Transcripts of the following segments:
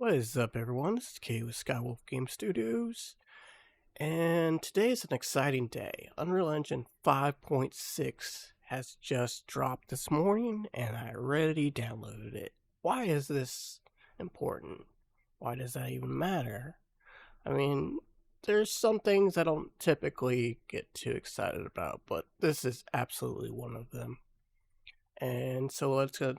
What is up, everyone? This is Kay with Skywolf Game Studios, and today is an exciting day. Unreal Engine 5.6 has just dropped this morning, and I already downloaded it. Why is this important? Why does that even matter? I mean, there's some things I don't typically get too excited about, but this is absolutely one of them. And so let's go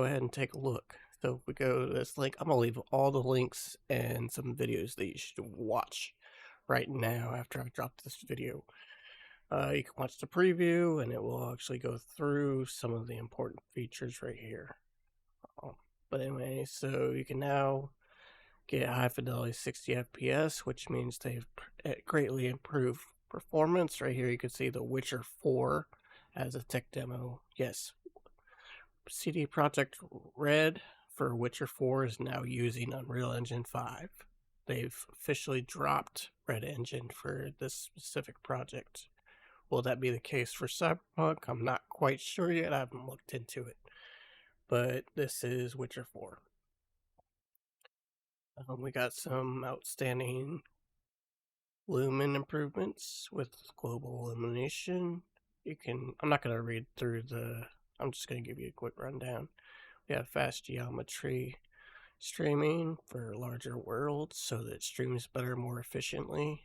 ahead and take a look. So if we go to this link, I'm going to leave all the links and some videos that you should watch right now after I've dropped this video. You can watch the preview and it will actually go through some of the important features right here. But anyway, so you can now get high fidelity 60 FPS, which means they've greatly improved performance. Right here you can see The Witcher 4 as a tech demo. Yes, CD Projekt Red for Witcher 4 is now using Unreal Engine 5. They've officially dropped Red Engine for this specific project. Will that be the case for Cyberpunk? I'm not quite sure yet. I haven't looked into it. But this is Witcher 4. We got some outstanding lumen improvements with global illumination. I'm not going to read through I'm just going to give you a quick rundown. We have fast geometry streaming for larger worlds so that it streams better, more efficiently.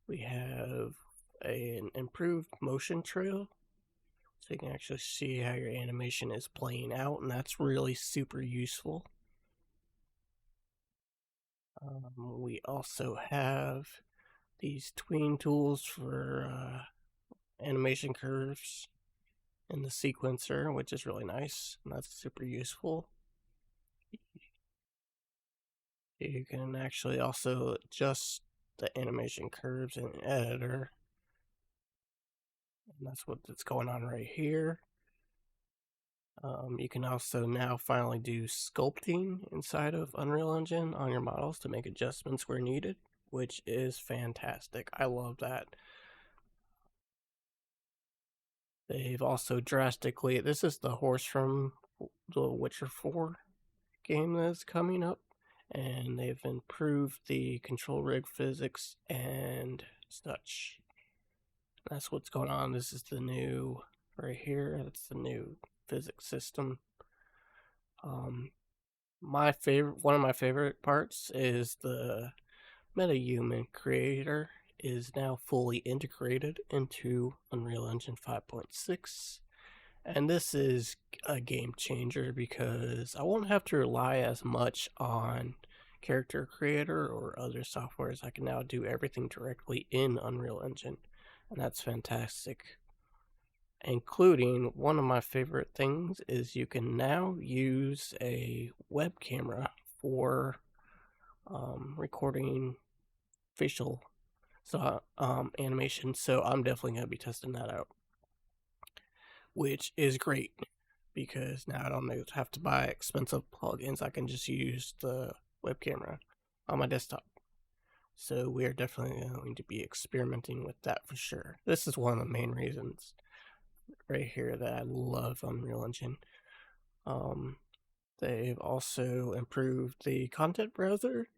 We have an improved motion trail, so you can actually see how your animation is playing out, and that's really super useful. We also have these tween tools for animation curves in the sequencer, which is really nice, and that's super useful. You can actually also adjust the animation curves in the editor, and that's what's going on right here. You can also now finally do sculpting inside of Unreal Engine on your models to make adjustments where needed, which is fantastic. I love that. They've also drastically, this is the horse from the Witcher 4 game that's coming up, and they've improved the control rig physics and such. That's what's going on. This is the new, right here, that's the new physics system. One of my favorite parts is the Metahuman creator is now fully integrated into Unreal Engine 5.6, and this is a game changer because I won't have to rely as much on character creator or other softwares. I can now do everything directly in Unreal Engine, and that's fantastic. Including, one of my favorite things is you can now use a web camera for recording facial animation, so I'm definitely going to be testing that out, which is great because now I don't have to buy expensive plugins. I can just use the web camera on my desktop. So we are definitely going to be experimenting with that for sure. This is one of the main reasons right here that I love Unreal Engine. They've also improved the content browser.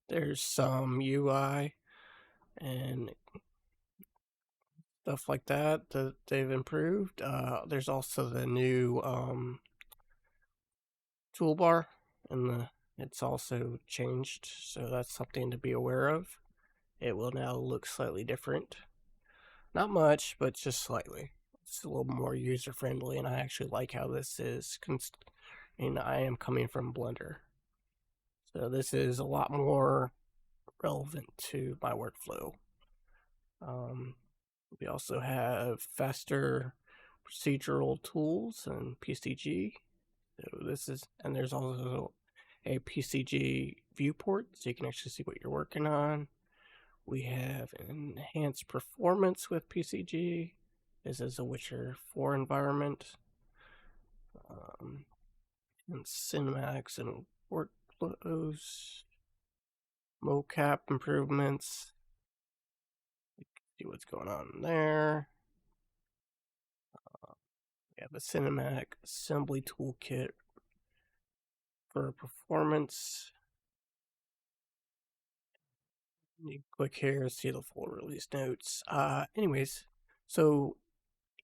There's some UI and stuff like that they've improved. There's also the new toolbar, and it's also changed, so that's something to be aware of. It will now look slightly different. Not much, but just slightly. It's a little more user-friendly, and I actually like how this is, and I am coming from Blender. So this is a lot more relevant to my workflow. We also have faster procedural tools and PCG. So there's also a PCG viewport, so you can actually see what you're working on. We have enhanced performance with PCG. This is a Witcher 4 environment. And cinematics and workflows. Mocap improvements. You can see what's going on there. We have a cinematic assembly toolkit for performance. You click here, see the full release notes. Anyways, so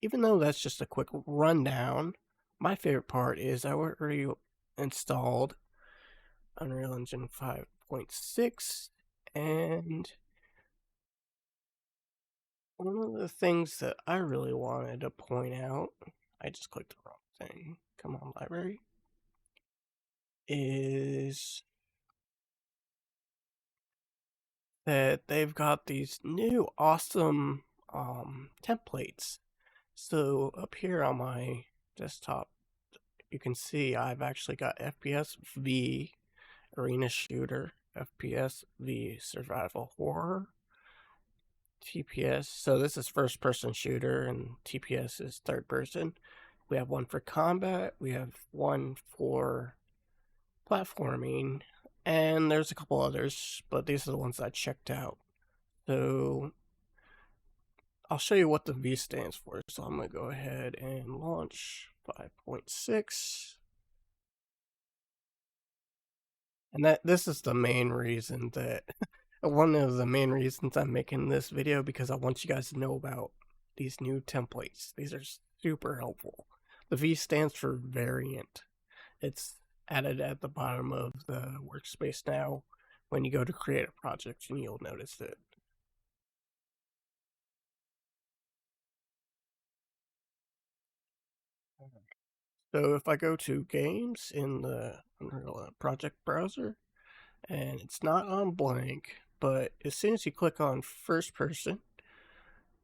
even though that's just a quick rundown, my favorite part is I already installed Unreal Engine 5.6, and one of the things that I really wanted to point out, I just clicked the wrong thing, come on library, is that they've got these new awesome templates. So up here on my desktop, you can see I've actually got FPS v Arena Shooter, FPS v Survival Horror, TPS. So this is first person shooter and TPS is third person. We have one for combat, we have one for platforming, and there's a couple others, but these are the ones I checked out. So I'll show you what the V stands for. So I'm going to go ahead and launch 5.6. And this is the main reason that one of the main reasons I'm making this video, because I want you guys to know about these new templates. These are super helpful. The V stands for variant. It's added at the bottom of the workspace now. When you go to create a project, and you'll notice it. So if I go to games in the Unreal project browser, and it's not on blank, but as soon as you click on first person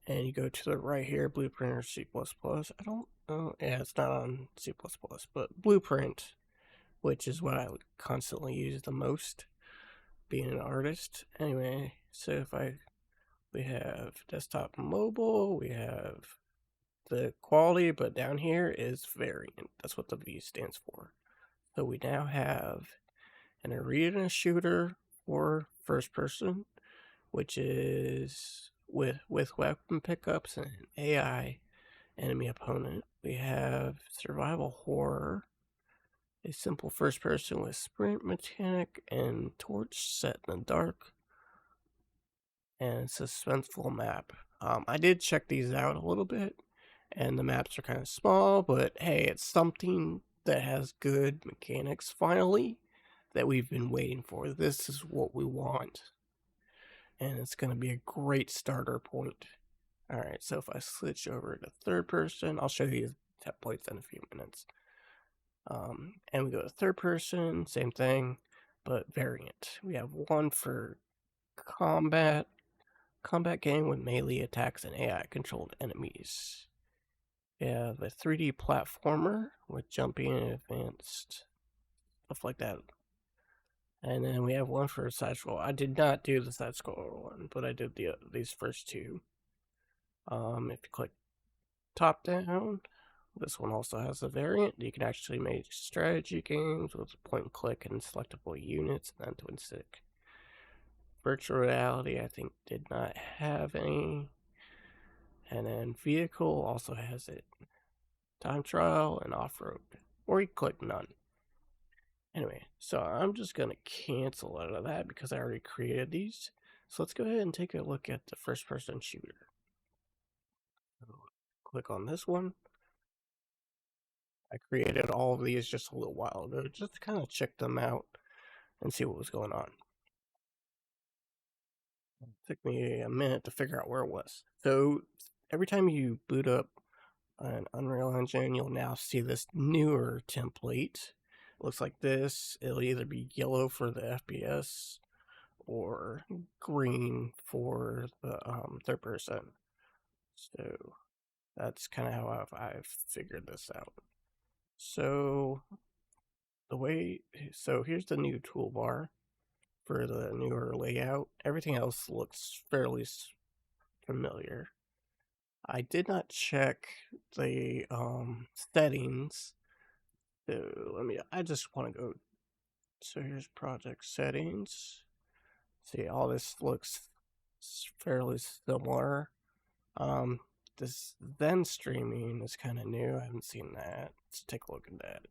and you go to the right here, Blueprint or C++, I don't know, yeah, it's not on C++, but Blueprint, which is what I would constantly use the most, being an artist. Anyway, so we have desktop and mobile, we have the quality, but down here is variant. That's what the V stands for. So we now have an arena shooter for first person, which is with weapon pickups and an AI enemy opponent. We have survival horror, a simple first person with sprint mechanic and torch set in the dark, and suspenseful map. I did check these out a little bit, and the maps are kind of small, but hey, it's something that has good mechanics finally that we've been waiting for. This is what we want, and it's going to be a great starter point. Alright, so if I switch over to third person, I'll show you the templates in a few minutes. And we go to third person, same thing, but variant. We have one for combat game with melee attacks and AI controlled enemies. We have a 3D platformer with jumping and advanced stuff like that. And then we have one for a side scroll. I did not do the side scroll one, but I did these first two. If you click top down, this one also has a variant. You can actually make strategy games with point and click and selectable units and then twin stick. Virtual reality, I think, did not have any. And then vehicle also has it. Time trial and off-road. Or you click none. Anyway, so I'm just going to cancel out of that because I already created these. So let's go ahead and take a look at the first-person shooter. So click on this one. I created all of these just a little while ago, just to kind of check them out and see what was going on. It took me a minute to figure out where it was. So every time you boot up an Unreal Engine, you'll now see this newer template. It looks like this. It'll either be yellow for the FPS or green for the third person. So that's kind of how I've figured this out. So here's the new toolbar for the newer layout. Everything else looks fairly familiar. I did not check the settings. So I just want to go. So here's project settings. See, all this looks fairly similar. This then streaming is kind of new. I haven't seen that. Let's take a look at that.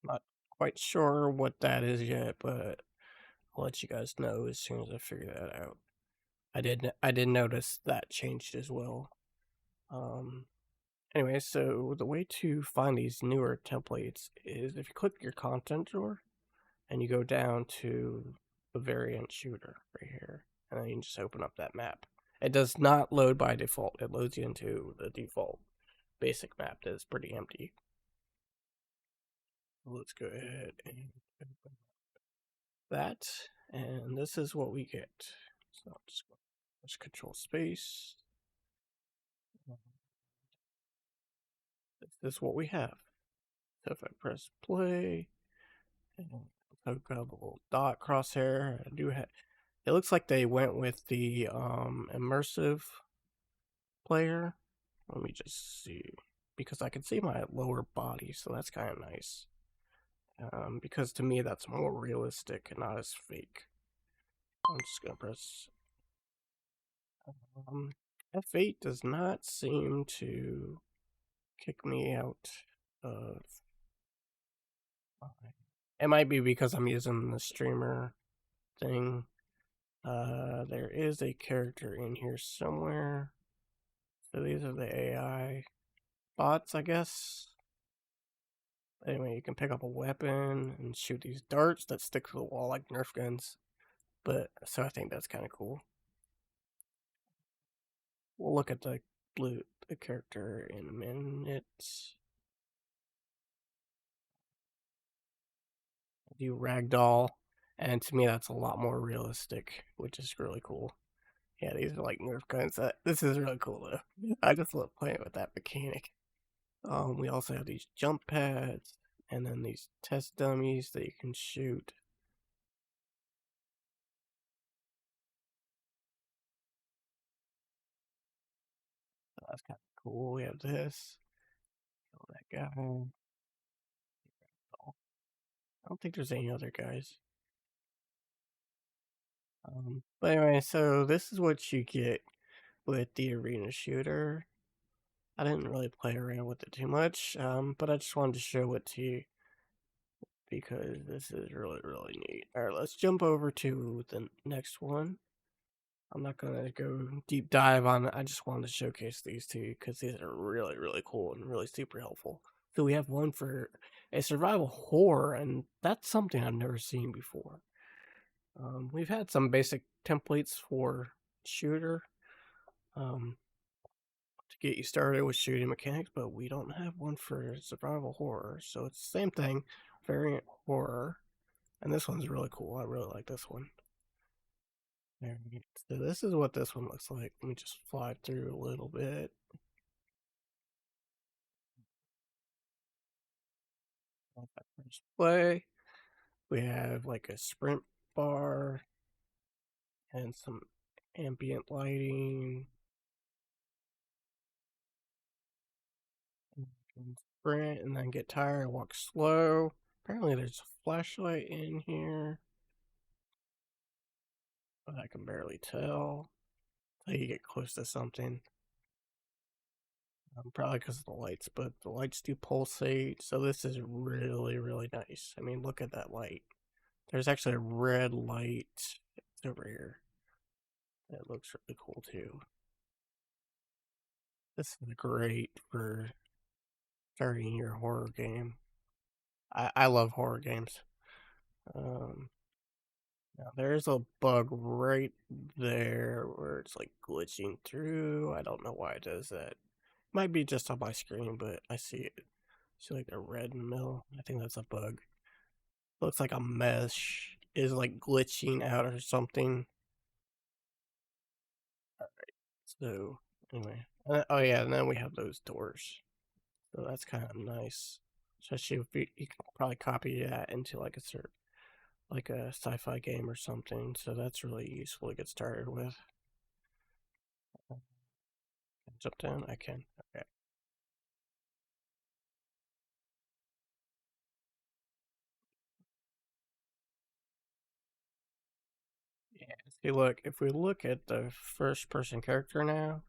Not quite sure what that is yet, but I'll let you guys know as soon as I figure that out. I did notice that changed as well. Anyway, so the way to find these newer templates is if you click your content drawer and you go down to the variant shooter right here, and then you can just open up that map. It does not load by default. It loads you into the default basic map that is pretty empty. Let's go ahead and open that, and this is what we get. So I'm just going to push Control Space. This is what we have. So if I press play, and I've got a little dot crosshair. I do have. It looks like they went with the immersive player. Let me just see, because I can see my lower body, so that's kind of nice. Because to me that's more realistic and not as fake. I'm just gonna press. F8 does not seem to kick me out of. It might be because I'm using the streamer thing. There is a character in here somewhere. So these are the AI bots, I guess. Anyway, you can pick up a weapon and shoot these darts that stick to the wall like Nerf guns. But so I think that's kind of cool. We'll look at the character in a minute. Do ragdoll, and to me that's a lot more realistic, which is really cool. Yeah, these are like Nerf guns. This is really cool though. I just love playing with that mechanic. We also have these jump pads, and then these test dummies that you can shoot. So that's kind of cool. We have this. Kill that guy. I don't think there's any other guys. But anyway, so this is what you get with the arena shooter. I didn't really play around with it too much, but I just wanted to show it to you because this is really, really neat. Alright, let's jump over to the next one. I'm not going to go deep dive on it. I just wanted to showcase these two because these are really, really cool and really super helpful. So we have one for a survival horror, and that's something I've never seen before. We've had some basic templates for shooter to get you started with shooting mechanics, but we don't have one for survival horror. So it's the same thing, variant horror, and this one's really cool. I really like this one. So this is what this one looks like. Let me just fly through a little bit. First play, we have like a sprint bar and some ambient lighting. And sprint and then get tired, walk slow. Apparently there's a flashlight in here, but I can barely tell until you get close to something. Probably because of the lights, but the lights do pulsate, so this is really, really nice. I mean, look at that light. There's actually a red light over here. That looks really cool too. This is great for starting your horror game. I love horror games. Now there's a bug right there where it's like glitching through. I don't know why it does that. Might be just on my screen, but I see it. See like a red in the middle. I think that's a bug. Looks like a mesh is like glitching out or something. Alright, so anyway. Oh yeah, and then we have those doors. So that's kind of nice. Especially if you can probably copy that into like a sci-fi game or something. So that's really useful to get started with. Jump down? I can. Okay. Yeah. See, look, if we look at the first person character now,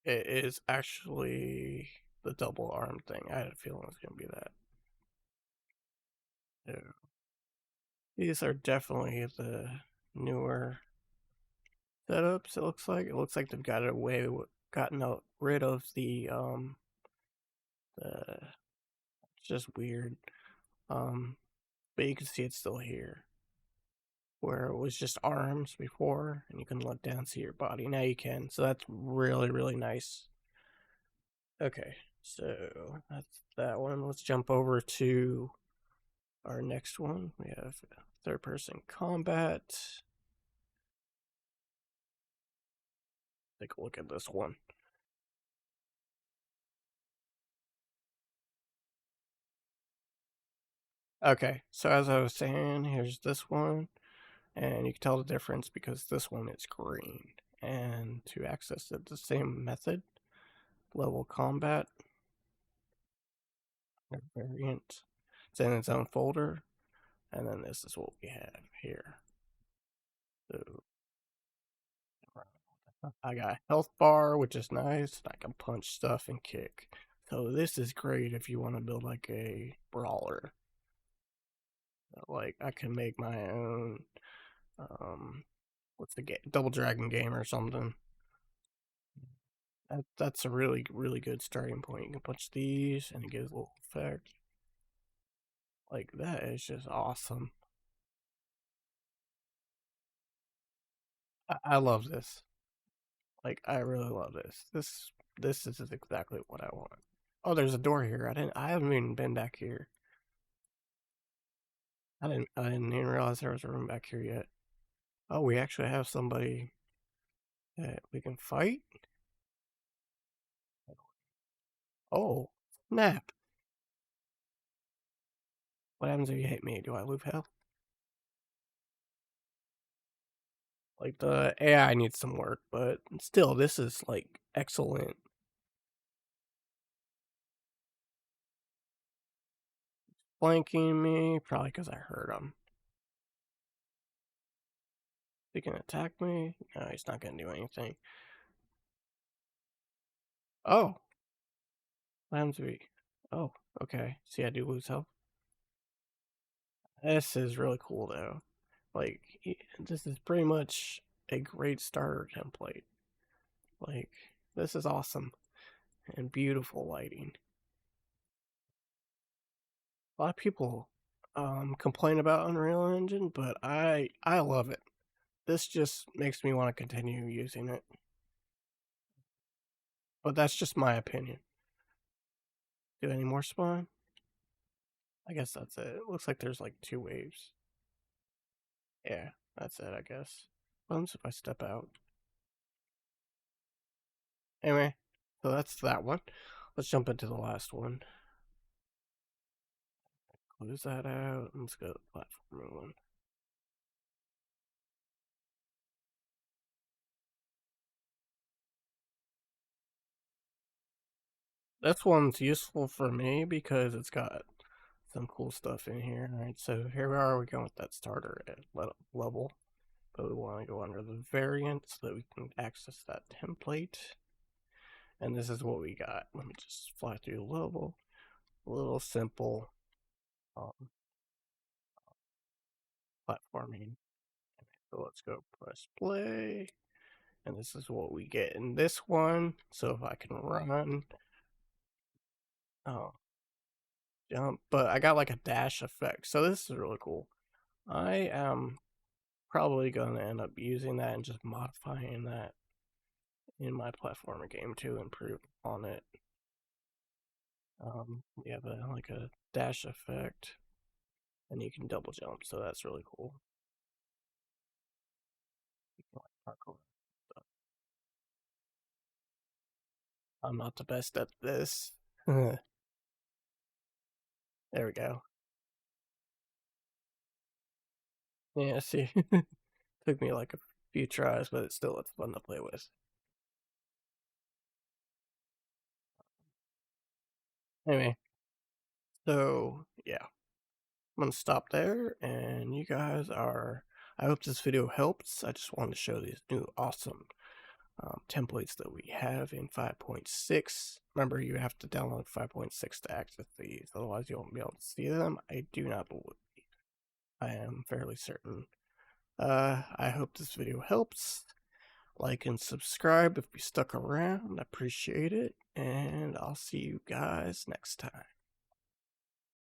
it is actually the double arm thing. I had a feeling it was going to be that. So these are definitely the newer setups. It looks like they've gotten rid of the it's just weird. But you can see it's still here, where it was just arms before, and you can look down and see your body. Now you can, so that's really, really nice. Okay, so that's that one. Let's jump over to our next one. We have third-person combat. Take a look at this one. Okay, so as I was saying, here's this one, and you can tell the difference because this one is green. And to access it, the same method, level combat, variant, it's in its own folder, and then this is what we have here. So I got a health bar, which is nice. I can punch stuff and kick. So this is great if you want to build like a brawler. Like I can make my own what's the game? Double Dragon game or something. That's a really, really good starting point. You can punch these and it gives a little effect. Like that is just awesome. I love this. Like I really love this. This is exactly what I want. Oh, there's a door here. I haven't even been back here. I didn't even realize there was a room back here yet. Oh, we actually have somebody that we can fight. Oh, snap. What happens if you hit me? Do I lose health? Like the AI needs some work, but still, this is like excellent. Flanking me, probably because I hurt him. He can attack me. No, he's not gonna do anything. Oh, what happens if he? Oh, okay. See, I do lose health. This is really cool though. Like, this is pretty much a great starter template. Like, this is awesome and beautiful lighting. A lot of people complain about Unreal Engine, but I love it. This just makes me want to continue using it. But that's just my opinion. Do any more spawn? I guess that's it. It looks like there's like 2 waves. Yeah, that's it, I guess. What happens if I step out? Anyway, so that's that one. Let's jump into the last one. Close that out. Let's go to the platform one. This one's useful for me because it's got some cool stuff in here. Alright, so here we are. We're going with that starter at level. But we want to go under the variant so that we can access that template. And this is what we got. Let me just fly through the level. A little simple platforming. So let's go press play. And this is what we get in this one. So if I can run, jump, but I got like a dash effect. So this is really cool. I am probably going to end up using that and just modifying that in my platformer game to improve on it. We have like a dash effect, and you can double jump, so that's really cool. I'm not the best at this. There we go. Yeah, see, took me like a few tries, but it's fun to play with. Anyway, so yeah, I'm gonna stop there, and you guys are. I hope this video helps. I just wanted to show these new awesome templates that we have in 5.6. Remember, you have to download 5.6 to access these, otherwise you won't be able to see them. I do not believe I am fairly certain. I hope this video helps. Like and subscribe if you stuck around. I appreciate it. And I'll see you guys next time.